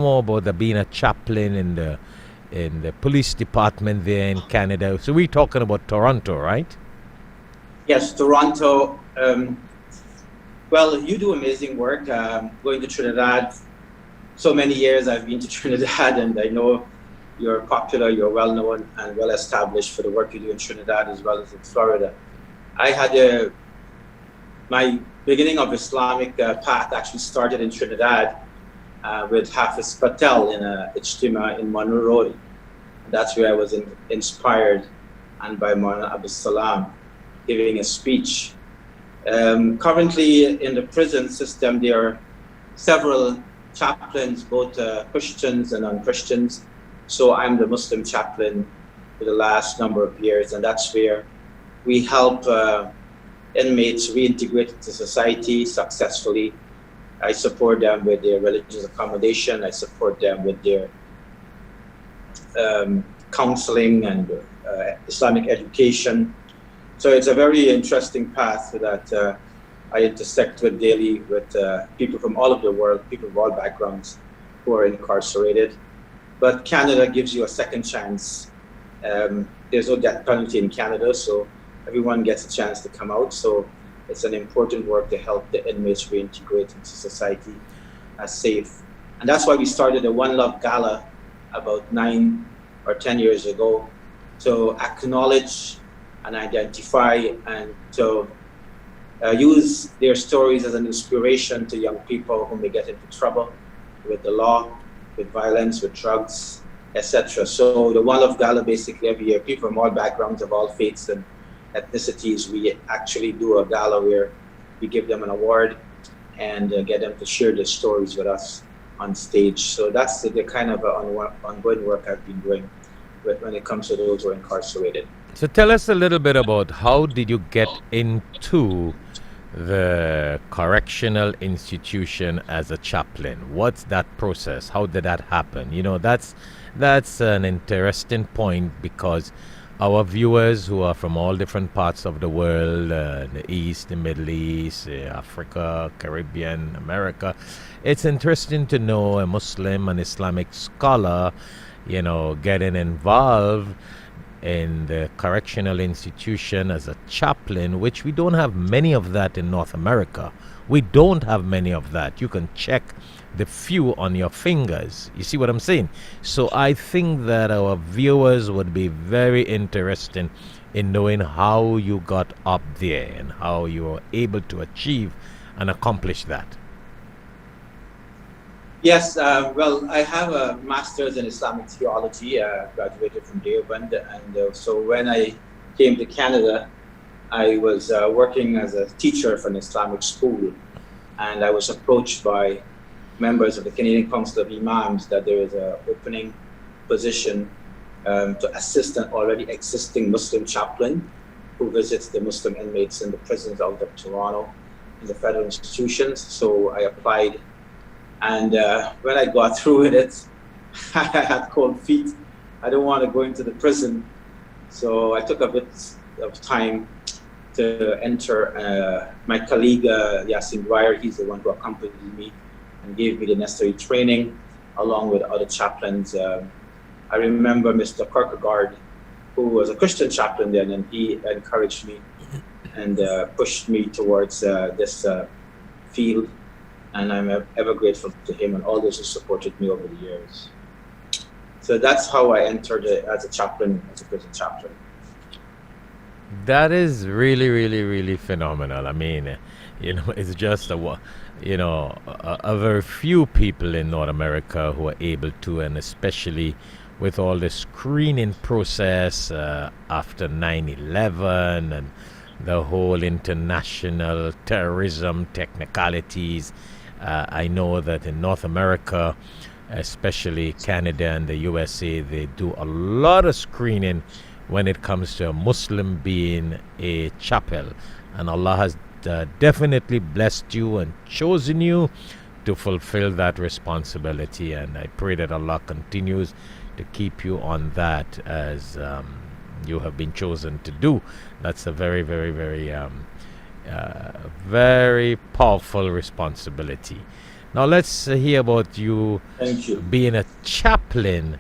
more about being a chaplain in the police department there in Canada. So we're talking about Toronto, right? Yes, Toronto. Well, you do amazing work. Going to Trinidad, so many years I've been to Trinidad, and I know you're popular, you're well known and well established for the work you do in Trinidad as well as in Florida. I had my beginning of Islamic path actually started in Trinidad with Hafiz Patel in a ijtima in Monroe Road. That's where I was inspired, and by Maulana Abdul Salam giving a speech. Currently in the prison system, there are several chaplains, both Christians and non-Christians. So I'm the Muslim chaplain for the last number of years, and that's where we help inmates reintegrate into society successfully. I support them with their religious accommodation. I support them with their counseling and Islamic education. So it's a very interesting path that I intersect with daily with people from all over the world, people of all backgrounds who are incarcerated. But Canada gives you a second chance. There's no death penalty in Canada, so everyone gets a chance to come out. So it's an important work to help the inmates reintegrate into society as safe. And that's why we started a One Love Gala about 9 or 10 years ago to acknowledge and identify and to use their stories as an inspiration to young people who may get into trouble with the law, with violence, with drugs, etc. So the One Love Gala, basically every year, people from all backgrounds of all faiths and ethnicities, we actually do a gala where we give them an award and get them to share their stories with us on stage. So that's the kind of ongoing work I've been doing when it comes to those who are incarcerated. So tell us a little bit about how did you get into the correctional institution as a chaplain? What's that process? How did that happen? You know, that's an interesting point, because our viewers who are from all different parts of the world, the East, the Middle East, Africa, Caribbean, America, it's interesting to know a Muslim and Islamic scholar, you know, getting involved in the correctional institution as a chaplain, which we don't have many of that in North America. We don't have many of that. You can check the few on your fingers. You see what I'm saying? So I think that our viewers would be very interested in knowing how you got up there and how you were able to achieve and accomplish that. Yes, well, I have a master's in Islamic theology, graduated from Deoband, and so when I came to Canada, I was working as a teacher for an Islamic school, and I was approached by members of the Canadian Council of Imams that there is an opening position to assist an already existing Muslim chaplain who visits the Muslim inmates in the prisons out of Toronto in the federal institutions. So I applied. And when I got through with it, I had cold feet. I didn't want to go into the prison. So I took a bit of time to enter. My colleague, Yasin Breyer, he's the one who accompanied me and gave me the necessary training along with other chaplains. I remember Mr. Kierkegaard, who was a Christian chaplain then, and he encouraged me and pushed me towards this field. And I'm ever grateful to him and all those who supported me over the years. So that's how I entered as a chaplain, as a prison chaplain. That is really, really, really phenomenal. I mean, you know, it's just a very few people in North America who are able to, and especially with all the screening process after 9/11 and the whole international terrorism technicalities. I know that in North America, especially Canada and the U.S.A., they do a lot of screening when it comes to a Muslim being a chapel. And Allah has definitely blessed you and chosen you to fulfill that responsibility. And I pray that Allah continues to keep you on that as you have been chosen to do. That's a very, very, very very powerful responsibility. Now let's hear about you Thank you. being a chaplain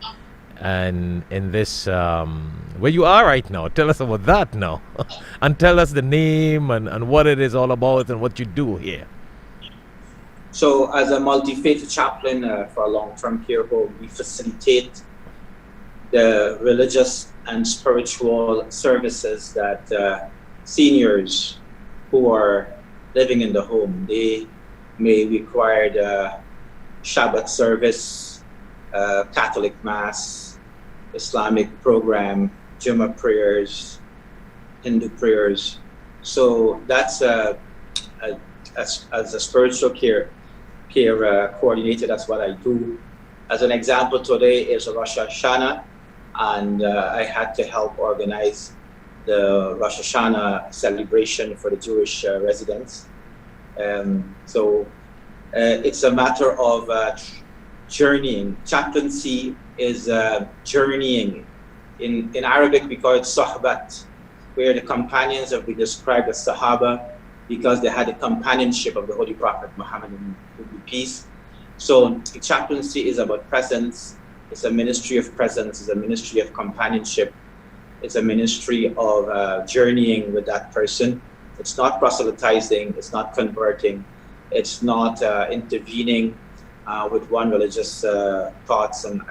and in this where you are right now. Tell us about that now. And tell us the name and what it is all about and what you do here. So, as a multi-faith chaplain for a long-term care home, we facilitate the religious and spiritual services that seniors who are living in the home, they may require the Shabbat service, Catholic Mass, Islamic program, Jummah prayers, Hindu prayers. So that's as a spiritual care coordinator, that's what I do. As an example, today is Rosh Hashanah, and I had to help organize the Rosh Hashanah celebration for the Jewish residents. So it's a matter of journeying. Chaplaincy is journeying. In Arabic, we call it Sahbat, where the companions have been described as Sahaba because they had the companionship of the Holy Prophet Muhammad, and peace. So chaplaincy is about presence. It's a ministry of presence. It's a ministry of companionship. It's a ministry of journeying with that person. It's not proselytizing. It's not converting. It's not intervening with one religious thoughts and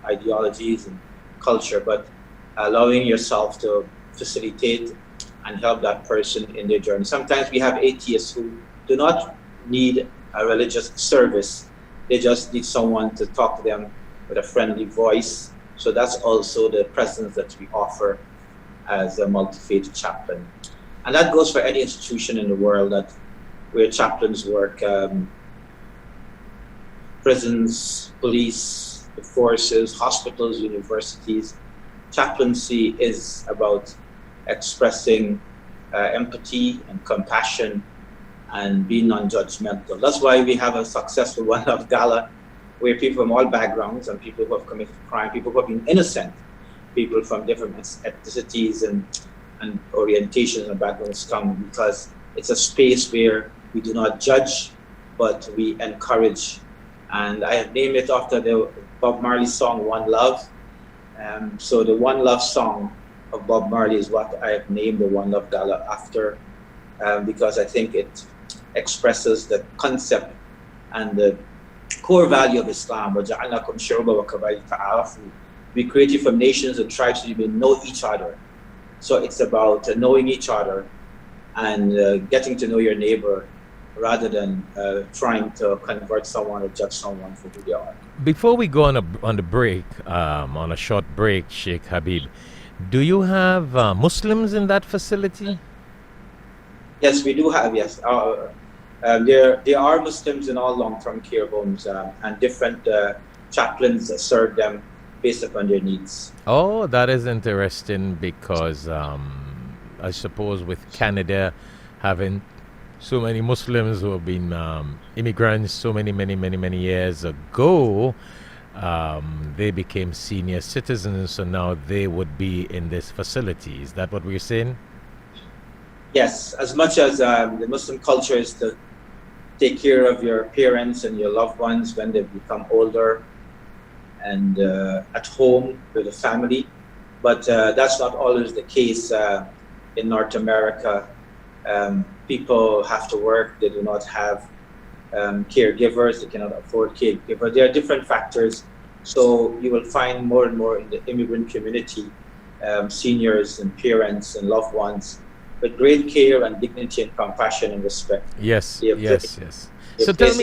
ideologies and culture, but allowing yourself to facilitate and help that person in their journey. Sometimes we have atheists who do not need a religious service. They just need someone to talk to them with a friendly voice. So that's also the presence that we offer as a multi-faith chaplain. And that goes for any institution in the world where chaplains work. Prisons, police, the forces, hospitals, universities. Chaplaincy is about expressing empathy and compassion and being non-judgmental. That's why we have a successful One Love Gala, where people from all backgrounds and people who have committed crime, people who have been innocent, people from different ethnicities and orientations and backgrounds come, because it's a space where we do not judge, but we encourage. And I have named it after the Bob Marley song, One Love. So the One Love song of Bob Marley is what I have named the One Love Gala after, because I think it expresses the concept and the core value of Islam. We created from nations and tribes so you may know each other. So it's about knowing each other and getting to know your neighbor rather than trying to convert someone or judge someone for who they are. Before we go on the break, on a short break, Sheikh Habib, do you have Muslims in that facility? Yes, we do have, yes. There are Muslims in all long-term care homes, and different chaplains serve them based upon their needs. Oh, that is interesting, because I suppose with Canada having so many Muslims who have been immigrants so many years ago, they became senior citizens, so now they would be in this facility. Is that what we're saying? Yes, as much as the Muslim culture is to take care of your parents and your loved ones when they become older and at home with the family, but that's not always the case in North America. People have to work. They do not have caregivers. They cannot afford caregivers. There are different factors. So you will find more and more in the immigrant community, seniors and parents and loved ones with great care and dignity and compassion and respect. Yes, They have yes, taken- yes. they So have tell placed me,